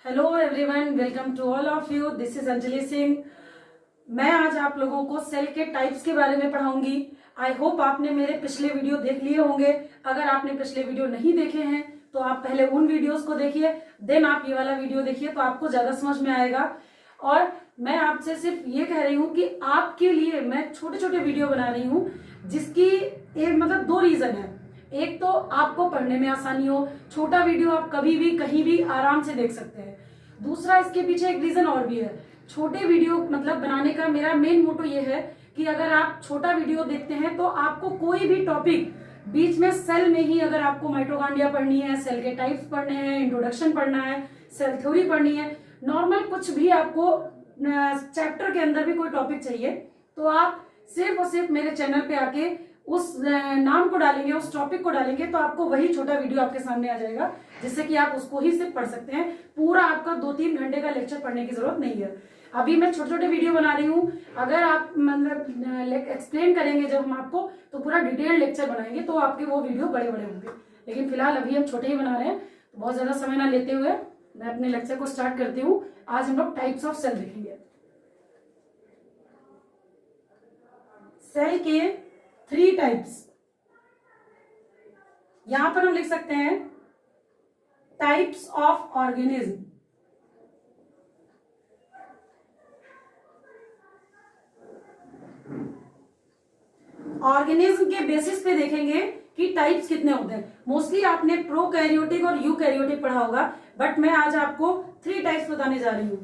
Hello everyone, welcome to all of you. This is Anjali Singh. मैं आज आप लोगों को सेल के टाइप्स के बारे में पढ़ाऊंगी। आई होप आपने मेरे पिछले वीडियो देख लिए होंगे। अगर आपने पिछले वीडियो नहीं देखे हैं तो आप पहले उन वीडियोस को देखिए, देन आप ये वाला वीडियो देखिए तो आपको ज्यादा समझ में आएगा। और मैं आपसे सिर्फ ये कह रही हूँ कि आपके लिए मैं छोटे छोटे वीडियो बना रही हूँ, जिसकी एक मतलब दो रीजन है। एक तो आपको पढ़ने में आसानी हो, छोटा वीडियो आप कभी भी कहीं भी आराम से देख सकते हैं। दूसरा, इसके पीछे एक रीजन और भी है। छोटे वीडियो मतलब बनाने का मेरा मेन मोटो ये है कि अगर आप छोटा वीडियो देखते हैं तो आपको कोई भी टॉपिक बीच में सेल में ही, अगर आपको माइटोकॉन्ड्रिया पढ़नी है, सेल के टाइप्स पढ़ने हैं, इंट्रोडक्शन पढ़ना है, सेल थ्योरी पढ़नी है, नॉर्मल कुछ भी आपको चैप्टर के अंदर भी कोई टॉपिक चाहिए, तो आप सिर्फ और सिर्फ मेरे चैनल पे आके उस नाम को डालेंगे, उस टॉपिक को डालेंगे तो आपको वही छोटा वीडियो आपके सामने आ जाएगा, जिससे कि आप उसको ही सिर्फ पढ़ सकते हैं। पूरा आपका 2-3 घंटे का लेक्चर पढ़ने की जरूरत नहीं है। अभी मैं छोटे छोटे वीडियो बना रही हूँ। अगर आप मतलब एक्सप्लेन करेंगे जब हम आपको, तो पूरा डिटेल लेक्चर बनाएंगे तो आपके वो वीडियो बड़े बड़े होंगे। लेकिन फिलहाल अभी हम छोटे ही बना रहे हैं, तो बहुत ज्यादा समय ना लेते हुए मैं अपने लेक्चर को स्टार्ट करती हूँ। आज हम लोग टाइप्स ऑफ सेल देखेंगे। सेल के 3 टाइप्स यहां पर हम लिख सकते हैं। Types of organism. ऑर्गेनिज्म के बेसिस पे देखेंगे कि टाइप्स कितने होते हैं। मोस्टली आपने प्रोकैरियोटिक और यूकैरियोटिक पढ़ा होगा, बट मैं आज आपको 3 टाइप्स बताने जा रही हूं।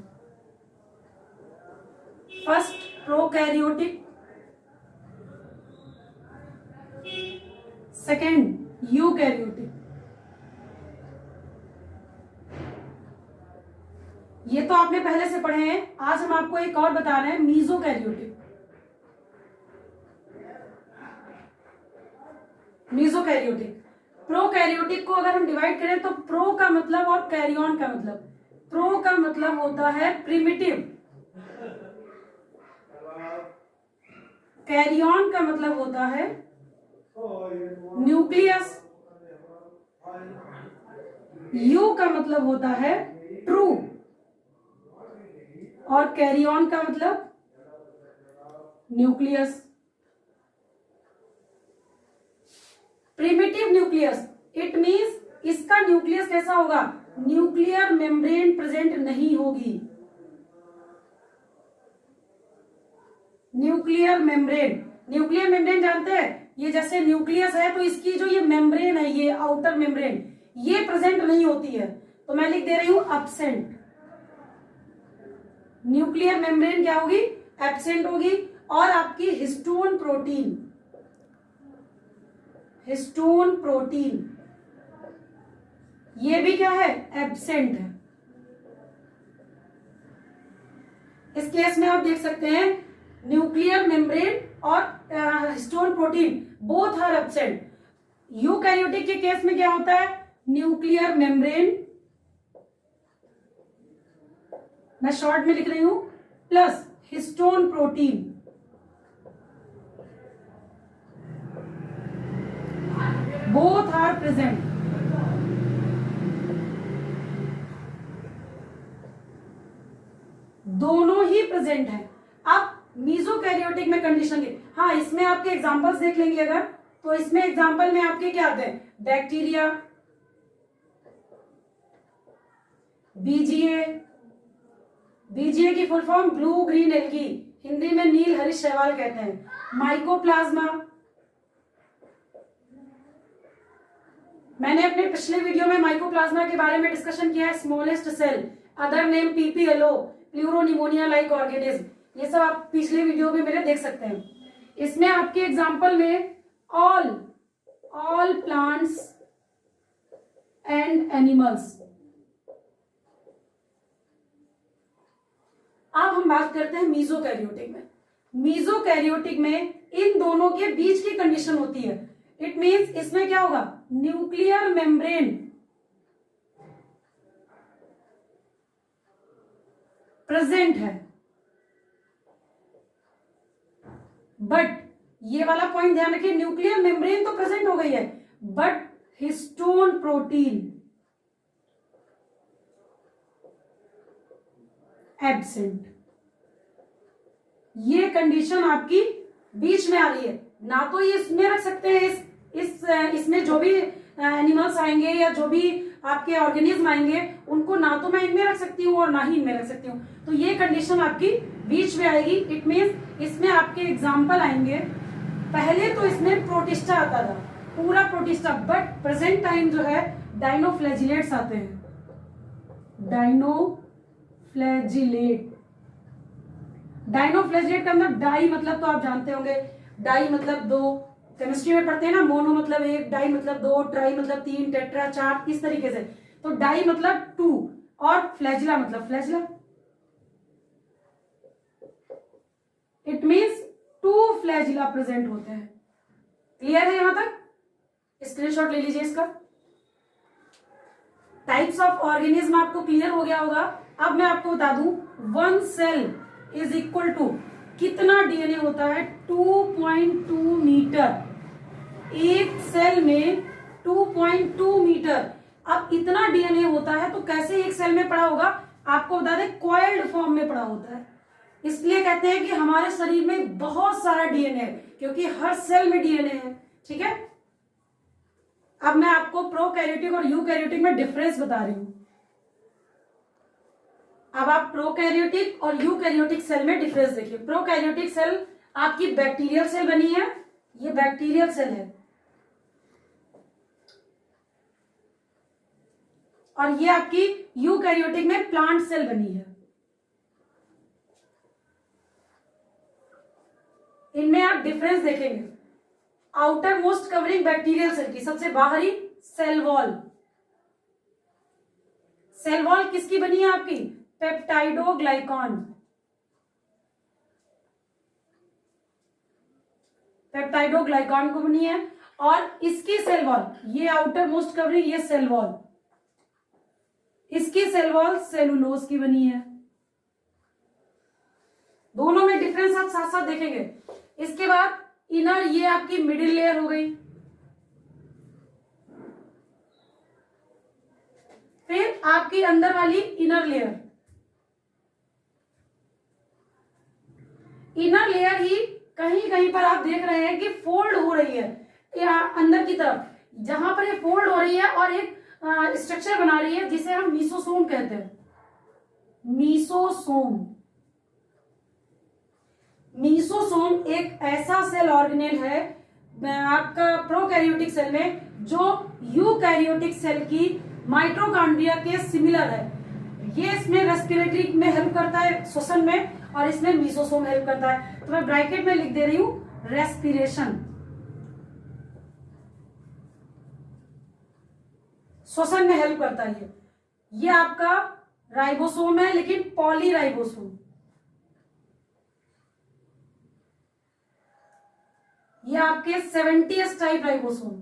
First prokaryotic, second eukaryotic. ये तो आपने पहले से पढ़े हैं। आज हम आपको एक और बता रहे हैं, मीजोकैरियोटिक। मीजोकैरियोटिक। प्रोकैरियोटिक को अगर हम डिवाइड करें तो प्रो का मतलब और कैरियन का मतलब। प्रो का मतलब होता है प्रिमिटिव, कैरियन का मतलब होता है न्यूक्लियस, यू का मतलब होता है ट्रू, और कैरियन का मतलब nucleus. Primitive nucleus, it means इसका न्यूक्लियस कैसा होगा, न्यूक्लियर मेम्ब्रेन प्रेजेंट नहीं होगी। न्यूक्लियर मेम्ब्रेन जानते हैं, ये जैसे न्यूक्लियस है तो इसकी जो ये मेम्ब्रेन है, ये आउटर मेम्ब्रेन, ये प्रेजेंट नहीं होती है, तो मैं लिख दे रही हूं एब्सेंट। न्यूक्लियर मेम्ब्रेन क्या होगी, एब्सेंट होगी। और आपकी हिस्टोन प्रोटीन ये भी क्या है, एब्सेंट है। इस केस में आप देख सकते हैं न्यूक्लियर मेम्ब्रेन और histone protein both are absent. Eukaryotic के केस में क्या होता है, न्यूक्लियर मेम्ब्रेन, मैं शॉर्ट में लिख रही हूं, plus histone protein. Both are present. दोनों ही प्रेजेंट है। अब मीजोकैरियोटिक में कंडीशन की, हाँ इसमें आपके एग्जांपल्स देख लेंगे अगर, तो इसमें एग्जांपल में आपके क्या आते हैं, बैक्टीरिया, बीजीए की full form blue green algae, Hindi में नील हरित शैवाल कहते हैं। माइकोप्लाज्मा, मैंने अपने पिछले वीडियो में माइकोप्लाज्मा के बारे में डिस्कशन किया है। Smallest cell, other name PPLO, pleuropneumonia like organism, ये सब आप पिछले वीडियो में मेरे देख सकते हैं। इसमें आपके एग्जांपल में ऑल प्लांट्स एंड एनिमल्स। अब हम बात करते हैं मीजोकैरियोटिक में। मीजोकैरियोटिक में इन दोनों के बीच की कंडीशन होती है। इट मींस इसमें क्या होगा, न्यूक्लियर मेम्ब्रेन प्रेजेंट है, बट ये वाला पॉइंट ध्यान रखिए, न्यूक्लियर मेम्ब्रेन तो प्रेजेंट हो गई है, बट हिस्टोन प्रोटीन एब्सेंट। ये कंडीशन आपकी बीच में आ रही है, ना तो ये इसमें रख सकते हैं, इसमें जो भी एनिमल्स आएंगे या जो भी आपके ऑर्गेनिज्म आएंगे उनको ना तो मैं इनमें रख सकती हूँ और ना ही इनमें रख सकती हूँ, तो ये कंडीशन आपकी बीच में आएगी। इट मीन्स इसमें आपके एग्जाम्पल आएंगे, पहले तो इसमें प्रोटिस्टा आता था, पूरा प्रोटिस्टा, बट प्रेजेंट टाइम जो है डाइनोफ्लैजिलेट्स आते हैं। डाइनोफ्लैजिलेट, डाइनोफ्लैजिलेट का मतलब डाई मतलब तो आप जानते होंगे, डाई मतलब दो, केमिस्ट्री में पढ़ते हैं ना, मोनो मतलब एक, डाई मतलब दो, ट्राई मतलब तीन, टेट्रा चार, इस तरीके से। तो डाई मतलब टू और फ्लैजिला मतलब flagella. It means two flagella present होते हैं। क्लियर है यहां तक? स्क्रीनशॉट ले लीजिए इसका। टाइप्स ऑफ ऑर्गेनिज्म आपको क्लियर हो गया होगा। अब मैं आपको बता दूं, one cell is equal to कितना डीएनए होता है? 2.2 मीटर। एक सेल में 2.2 मीटर। अब इतना डीएनए होता है तो कैसे एक सेल में पड़ा होगा? आपको बता दें, कॉइल्ड फॉर्म में पड़ा होता है। इसलिए कहते हैं कि हमारे शरीर में बहुत सारा डीएनए है, क्योंकि हर सेल में डीएनए है। ठीक है, अब मैं आपको प्रोकैरियोटिक और यूकैरियोटिक में डिफरेंस बता रही हूं। अब आप प्रोकैरियोटिक और यूकैरियोटिक सेल में डिफरेंस देखिए। प्रोकैरियोटिक सेल आपकी बैक्टीरियल सेल बनी है, ये बैक्टीरियल सेल है, और ये आपकी यूकैरियोटिक में प्लांट सेल बनी है। इनमें आप डिफरेंस देखेंगे। Outermost covering bacterial cell की सबसे बाहरी सेल वॉल, सेल वॉल किसकी बनी है? आपकी पेप्टाइडोग्लाइकॉन, पेप्टाइडोग्लाइकॉन को बनी है। और इसकी सेल वॉल, ये आउटर मोस्ट कवरिंग, ये सेल वॉल, इसकी सेल वॉल सेलुलोज की बनी है। दोनों में डिफरेंस आप साथ साथ देखेंगे। इसके बाद इनर, ये आपकी मिडिल लेयर हो गई। फिर आपकी अंदर वाली इनर लेयर, इनर लेयर ही कहीं कहीं पर आप देख रहे हैं कि फोल्ड हो रही है अंदर की तरफ। जहां पर ये फोल्ड हो रही है और एक स्ट्रक्चर बना रही है जिसे हम मीसोसोम कहते हैं। मीसोसोम, मीसोसोम एक ऐसा सेल ऑर्गेनेल है आपका प्रोकैरियोटिक सेल में जो यूकैरियोटिक सेल की माइटोकॉन्ड्रिया के सिमिलर है। ये इसमें रेस्पिरेटरी में हेल्प करता है, श्वसन में, और इसमें मीसोसोम हेल्प करता है। तो मैं ब्रैकेट में लिख दे रही हूं रेस्पिरेशन, श्वसन में हेल्प करता है। ये आपका राइबोसोम है, लेकिन पॉलीराइबोसोम। ये आपके 70s type ribosome,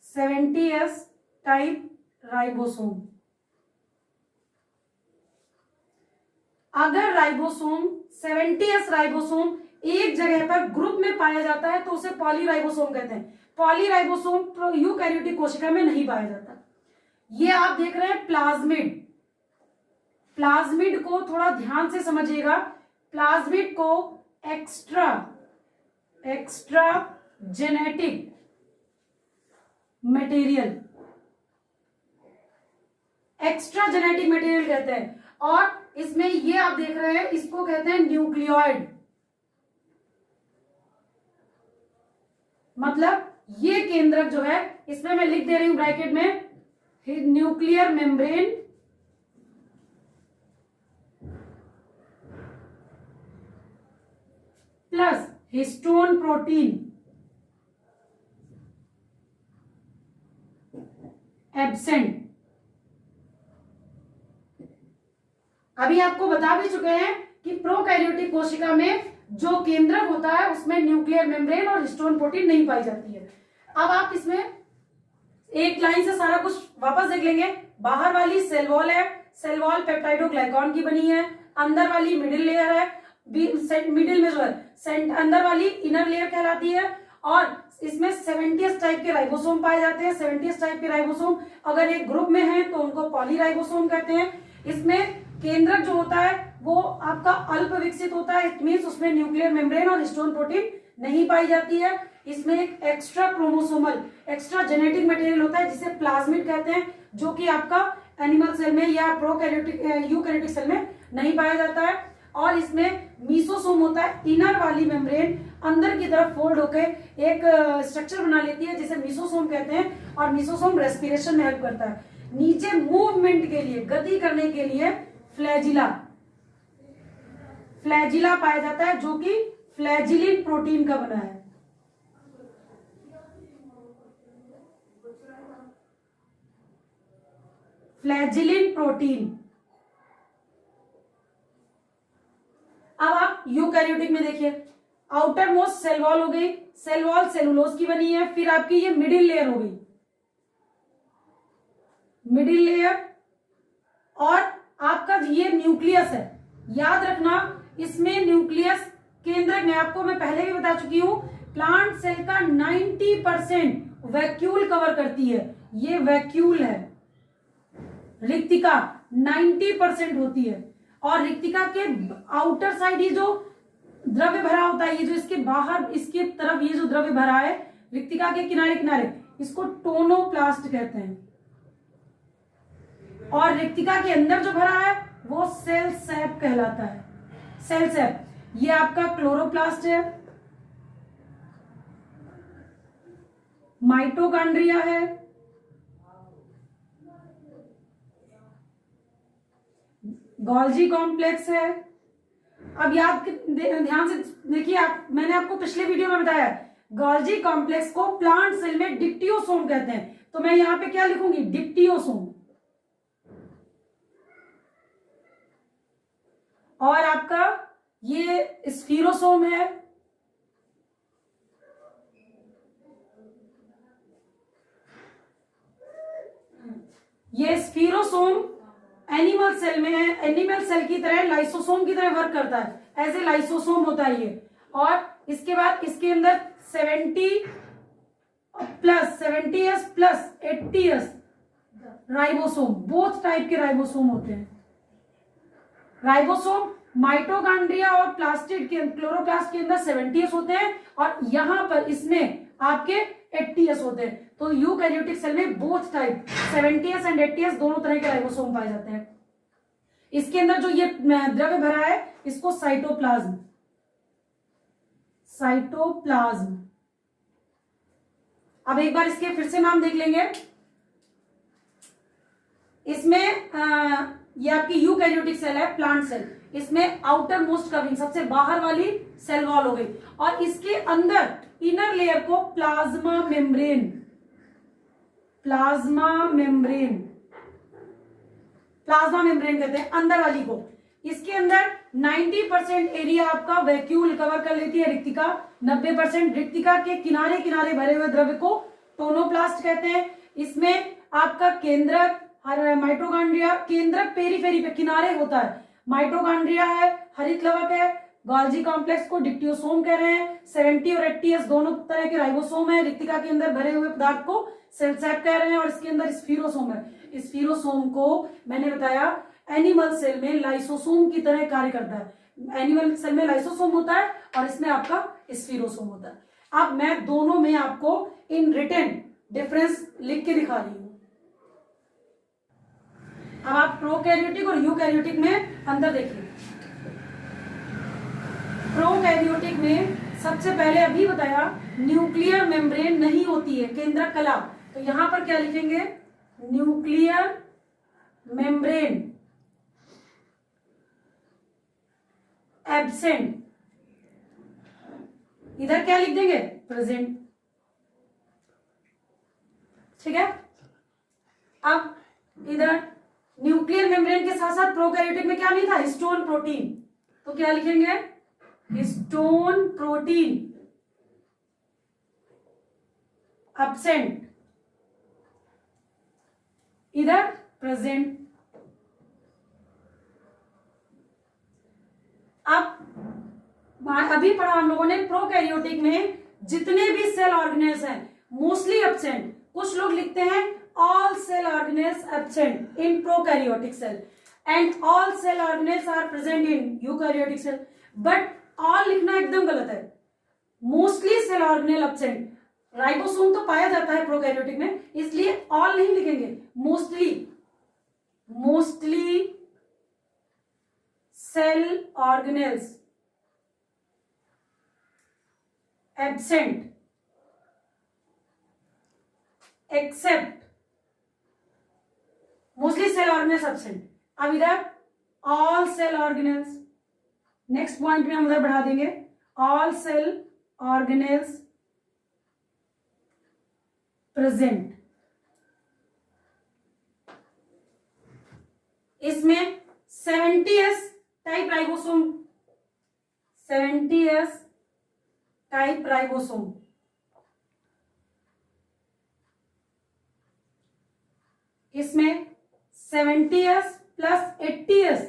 70s type ribosome. अगर राइबोसोम 70s राइबोसोम एक जगह पर ग्रुप में पाया जाता है तो उसे पॉलीराइबोसोम कहते हैं। पॉलीराइबोसोम यूकैरियोटिक कोशिका में नहीं पाया जाता। ये आप देख रहे हैं प्लाज्मिड, प्लाज्मिड को थोड़ा ध्यान से समझिएगा। प्लाज्मिड को extra genetic material, extra genetic material कहते हैं। और इसमें ये आप देख रहे हैं, इसको कहते हैं न्यूक्लियोइड। मतलब ये केंद्रक जो है, इसमें मैं लिख दे रही हूं ब्रैकेट में nuclear membrane plus histone protein absent. अभी आपको बता भी चुके हैं कि प्रोकैरियोटिक कोशिका में जो केंद्रक होता है उसमें न्यूक्लियर मेम्ब्रेन और हिस्टोन प्रोटीन नहीं पाई जाती है। अब आप इसमें एक लाइन से सारा कुछ वापस देख लेंगे। बाहर वाली सेल वॉल है, सेल वॉल पेप्टाइडोग्लाइकॉन की बनी है। अंदर वाली मिडिल लेयर है, मिडिल में जो है अंदर वाली इनर लेयर कहलाती है। और इसमें 70 टाइप के राइबोसोम पाए जाते हैं। 70 टाइप के राइबोसोम अगर एक ग्रुप में है तो उनको पॉलीराइबोसोम कहते हैं। इसमें केंद्रक जो होता है वो आपका अल्प विकसित होता है, इट मीन्स उसमें न्यूक्लियर मेम्ब्रेन और हिस्टोन प्रोटीन नहीं पाई जाती है। इसमें एक extra chromosomal extra genetic material होता है जिसे प्लाज्मिड कहते हैं, जो कि आपका एनिमल सेल में या प्रोकैरियोटिक यूकैरियोटिक सेल में नहीं पाया जाता है। और इसमें मीसोसोम होता है, इनर वाली मेम्ब्रेन अंदर की तरफ फोल्ड होकर एक स्ट्रक्चर बना लेती है जिसे मीसोसोम कहते हैं। और मीसोसोम रेस्पिरेशन में हेल्प करता है। नीचे मूवमेंट के लिए, गति करने के लिए फ्लैजिला फ्लैजिला पाया जाता है, जो कि फ्लैजिलिन प्रोटीन का बना है। Flagellin protein. अब आप यूकैरियोटिक में देखिए, आउटर मोस्ट सेल वॉल हो गई, सेल वॉल सेलुलोज की बनी है। फिर आपकी ये मिडिल लेयर हो गई, मिडिल लेयर, और आपका ये न्यूक्लियस है। याद रखना, इसमें न्यूक्लियस केंद्रक में आपको मैं पहले भी बता चुकी हूं, प्लांट सेल का 90% वैक्यूल कवर करती है। ये वैक्यूल है, रिक्तिका 90% होती है। और रिक्तिका के आउटर साइड ये जो द्रव्य भरा होता है, ये जो इसके बाहर इसके तरफ ये जो द्रव्य भरा है रिक्तिका के किनारे किनारे, इसको टोनोप्लास्ट कहते हैं। और रिक्तिका के अंदर जो भरा है वो सेल सैप कहलाता है। सेल सैप, ये आपका क्लोरोप्लास्ट है, माइटोकॉन्ड्रिया है, गोल्जी कॉम्प्लेक्स है। अब ध्यान से देखिए, मैंने आपको पिछले वीडियो में बताया गोल्जी कॉम्प्लेक्स को प्लांट सेल में डिक्टियोसोम कहते हैं। तो मैं यहां पे क्या लिखूंगी, डिक्टियोसोम। और आपका ये स्फीरोसोम है, ये स्फीरोसोम एनिमल सेल में है। एनिमल सेल की तरह लाइसोसोम की तरह वर्क करता है, एज ए लाइसोसोम होता है ये। और इसके बाद इसके अंदर 70s plus 80s ribosome, both type के राइबोसोम होते हैं। राइबोसोम माइटोकॉन्ड्रिया और प्लास्टिड के क्लोरोप्लास्ट के अंदर 70s होते हैं, और यहां पर इसमें आपके 80s होते हैं। तो यूकैरियोटिक सेल में both type 70s and 80s दोनों तरह के राइबोसोम पाए जाते हैं। इसके अंदर जो ये द्रव्य भरा है इसको साइटोप्लाज्म साइटोप्लाज्म अब एक बार इसके फिर से नाम देख लेंगे। इसमें ये आपकी यूकैरियोटिक सेल है, प्लांट सेल। इसमें आउटर मोस्ट कवरिंग, सबसे बाहर वाली सेल वॉल हो गई, और इसके अंदर इनर लेयर को प्लाज्मा मेम्ब्रेन कहते हैं, अंदर वाली को। इसके अंदर 90% एरिया आपका वैक्यूल कवर कर लेती है रिक्तिका। 90% रिक्तिका के किनारे किनारे भरे हुए द्रव्य को टोनोप्लास्ट कहते हैं। इसमें आपका केंद्रक माइटोकॉन्ड्रिया, केंद्रक पेरीफेरी पे किनारे होता है, माइटोकॉन्ड्रिया है, हरित लवक है, गोल्जी कॉम्प्लेक्स को डिक्टियोसोम कह रहे हैं। 70 और 80s दोनों तरह के राइबोसोम है। रिक्तिका के अंदर भरे हुए पदार्थ को सेल सैप कह रहे हैं, और इसके अंदर स्फीरोसोम है। स्फीरोसोम को मैंने बताया एनिमल सेल में लाइसोसोम की तरह कार्य करता है। एनिमल सेल में लाइसोसोम होता है और इसमें आपका स्फीरोसोम होता है। अब मैं दोनों में आपको इन रिटन डिफरेंस लिख के दिखा रही हूं। अब आप प्रोकैरियोटिक और यूकैरियोटिक में अंतर देखिए। प्रोकैरियोटिक में सबसे पहले अभी बताया न्यूक्लियर मेम्ब्रेन नहीं होती है, केंद्रक कला। तो यहां पर क्या लिखेंगे, न्यूक्लियर मेम्ब्रेन एब्सेंट। इधर क्या लिख देंगे, प्रेजेंट। ठीक है। अब इधर न्यूक्लियर मेम्ब्रेन के साथ साथ प्रोकैरियोटिक में क्या नहीं था, हिस्टोन प्रोटीन। तो क्या लिखेंगे, हिस्टोन प्रोटीन एब्सेंट, इधर प्रेजेंट। अब अभी पढ़ा हम लोगों ने प्रोकैरियोटिक में जितने भी सेल ऑर्गेनेल्स हैं मोस्टली एब्सेंट। कुछ लोग लिखते हैं all cell organelles absent in prokaryotic cell and all cell organelles are present in eukaryotic cell, but all लिखना एकदम गलत है। Mostly cell organelle absent, ribosome तो पाया जाता है प्रोकैरियोटिक में, इसलिए ऑल नहीं लिखेंगे, mostly. Mostly cell organelles absent except mostly cell organelles absent. अब इधर all cell organelles, next point में हम उधर बढ़ा देंगे ऑल सेल ऑर्गेनेल्स प्रेजेंट। इसमें 70s type ribosome, 70s type ribosome, इसमें 70s प्लस 80s,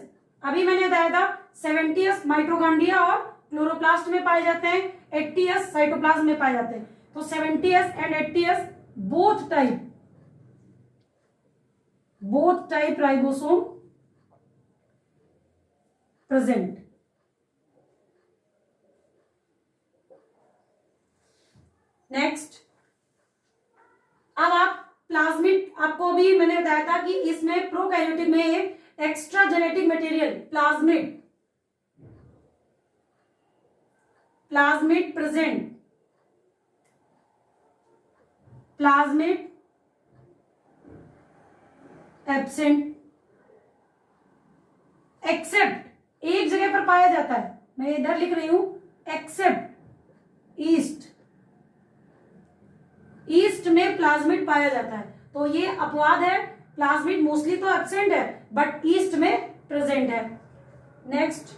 अभी मैंने बताया था 70s माइटोकॉन्ड्रिया और क्लोरोप्लास्ट में पाए जाते हैं, 80s साइटोप्लाज्म में पाए जाते हैं। तो 70s and 80s both type ribosome present. Next, अब आप प्लाज्मिड, आपको भी मैंने बताया था कि इसमें प्रोकैरियोटिक में एक extra genetic material plasmid present, plasmid absent except, एक जगह पर पाया जाता है, मैं इधर लिख रही हूं एक्सेप्ट ईस्ट में प्लाज्मिड पाया जाता है। तो ये अपवाद है, प्लाज्मिड मोस्टली तो एब्सेंट है बट ईस्ट में प्रेजेंट है। नेक्स्ट,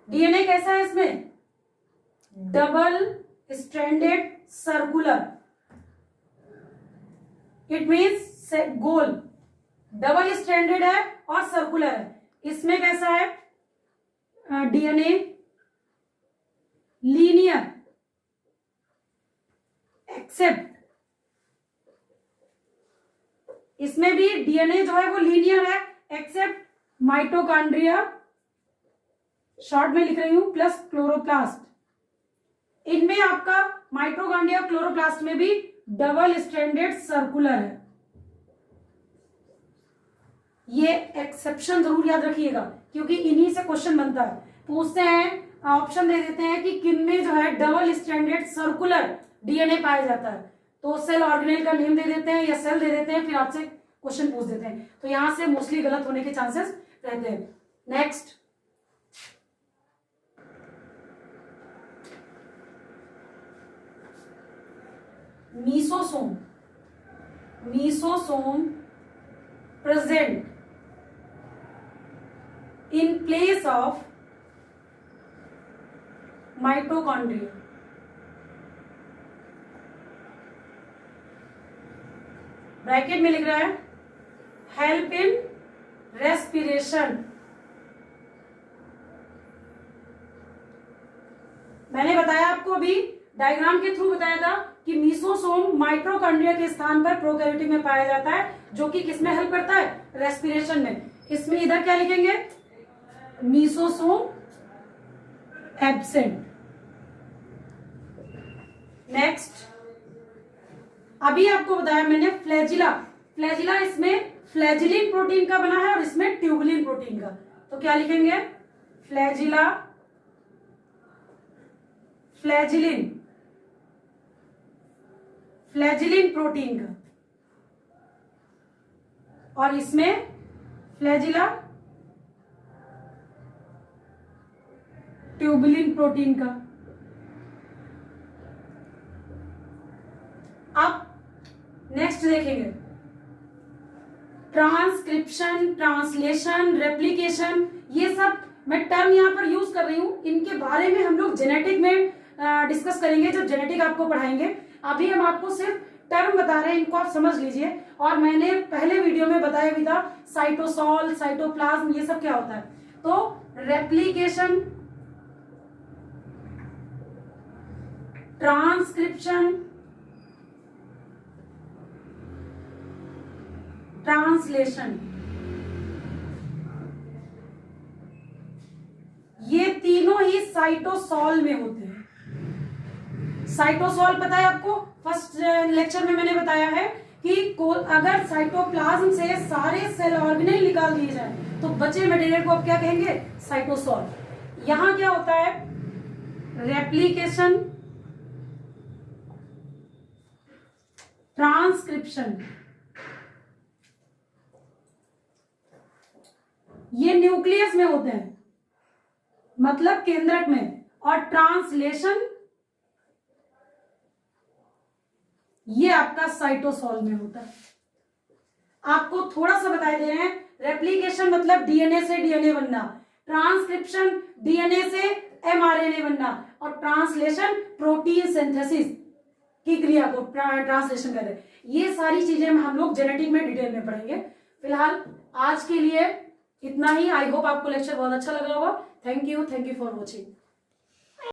डीएनए कैसा है इसमें? Double stranded circular, it means goal, double stranded है और सर्कुलर है। इसमें कैसा है? डीएनए लीनियर एक्सेप्ट, इसमें भी डीएनए जो है वो लीनियर है एक्सेप्ट माइटोकॉन्ड्रिया, शॉर्ट में लिख रही हूं, प्लस क्लोरोप्लास्ट। इनमें आपका माइटोकॉन्ड्रिया क्लोरोप्लास्ट में भी डबल स्ट्रैंडेड सर्कुलर है। ये एक्सेप्शन जरूर याद रखिएगा क्योंकि इन्हीं से क्वेश्चन बनता है। पूछते हैं, ऑप्शन दे देते हैं कि किन में जो है डबल स्ट्रैंडेड सर्कुलर डीएनए पाया जाता है, तो सेल ऑर्गेनेल का नेम दे देते हैं या सेल दे देते हैं, फिर आपसे क्वेश्चन पूछ देते हैं। तो यहां से मोस्टली गलत होने के चांसेस रहते हैं। Next, mesosome present in place of mitochondria, bracket में लिख रहा है हेल्प इन रेस्पिरेशन। मैंने बताया आपको अभी डायग्राम के थ्रू बताया था कि मीसोसोम माइटोकॉन्ड्रिया के स्थान पर प्रोकैरियोटिक में पाया जाता है, जो कि किसमें हेल्प करता है? रेस्पिरेशन में। इसमें इधर क्या लिखेंगे? Mesosome absent. नेक्स्ट, अभी आपको बताया मैंने फ्लैजिला इसमें फ्लैजिलिन प्रोटीन का बना है और इसमें ट्यूबुलिन प्रोटीन का। तो क्या लिखेंगे? फ्लैजिलिन प्रोटीन का, और इसमें फ्लैजिला ट्यूबुलिन प्रोटीन का। अब नेक्स्ट देखेंगे ट्रांसक्रिप्शन, ट्रांसलेशन, रेप्लिकेशन, ये सब मैं टर्म यहां पर यूज कर रही हूं, इनके बारे में हम लोग जेनेटिक में डिस्कस करेंगे जब जेनेटिक आपको पढ़ाएंगे। अभी हम आपको सिर्फ टर्म बता रहे हैं, इनको आप समझ लीजिए। और मैंने पहले वीडियो में बताया भी था साइटोसॉल, साइटोप्लाज्म, ये सब क्या होता है। तो रेप्लिकेशन ट्रांसक्रिप्शन, ट्रांसलेशन, ये तीनों ही साइटोसॉल में होते हैं। साइटोसॉल पता है आपको, फर्स्ट लेक्चर में मैंने बताया है कि अगर साइटोप्लाज्म से सारे सेल ऑर्गेनेल निकाल दिए जाए तो बचे मटेरियल को आप क्या कहेंगे, साइटोसॉल। यहां क्या होता है, रेप्लिकेशन, ट्रांसक्रिप्शन, ये न्यूक्लियस में होते हैं, मतलब केंद्रक में, और ट्रांसलेशन ये आपका साइटोसॉल में होता है। आपको थोड़ा सा बताए दे रहे हैं, रेप्लिकेशन मतलब डीएनए से डीएनए बनना, ट्रांसक्रिप्शन डीएनए से एमआरएनए बनना, और ट्रांसलेशन प्रोटीन सिंथेसिस की क्रिया को ट्रांसलेशन कहते हैं। ये सारी चीजें हम लोग जेनेटिक में डिटेल में पढ़ेंगे। फिलहाल आज के लिए इतना ही। आई होप आपको लेक्चर बहुत अच्छा लगा होगा। Thank you for watching.